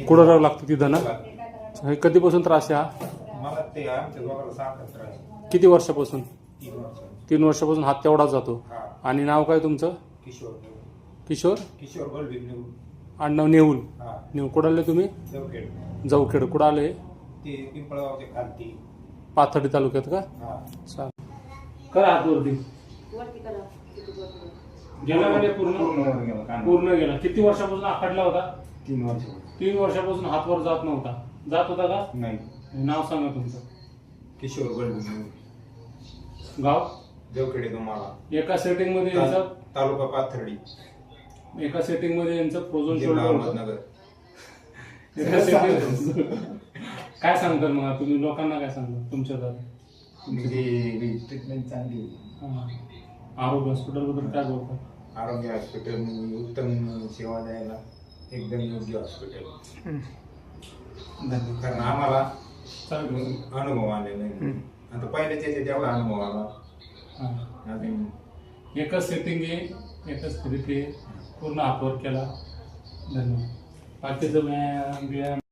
कुठं लागतं तिथं ना? हे कधीपासून त्रास आहे हा? मला ते आमच्या दोघांना सारखा त्रास. किती वर्षापासून? 3 वर्ष. 3 वर्षापासून हात तेवढाच जातो. हा. आणि नाव काय तुमचं? किशोर किशोर किशोर बलबीर नेऊ. आडनाव नेऊल. हा. नेऊल कुठं आले तुम्ही? जवखेड. जवखेड कुठं आले? ते पिंपळगावच्या खालती. पाथर्डी तालुक्यात का? हा. चाल करा हात वरती. गेला म्हणजे पूर्ण गेला. किती वर्षापासून आखडला होता? 3 वर्ष. 3 वर्षापासून हात वर जात नव्हता. जात होता का? नाही. नाव सांगा तुमचं. किशोर बलबीर नेऊ. गाव? जवखेडे तुम्हाला. एका सेटिंग मध्ये यांचं तालुका पाथर्डी. एका सेटिंग मध्ये यांचं फ्रोझन जिल्हा शोल्डर अहमदनगर. एका सेटिंग काय सांगता मग तुम्ही लोकांना काय सांगता तुमच्या ट्रीटमेंट चांगली होती. आरोग्य हॉस्पिटल बद्दल काय बोलता? आरोग्य हॉस्पिटल उत्तम सेवा द्यायला एकदम योग्य हॉस्पिटल. कारण आम्हाला अनुभव आलेला आहे. आता पहिले त्याचे तेवढा अनुभव आला. एकच सेटिंग आहे, एकच स्थिती पूर्ण हातवर केला. धन्यवाद. बाकीचं व्यायाम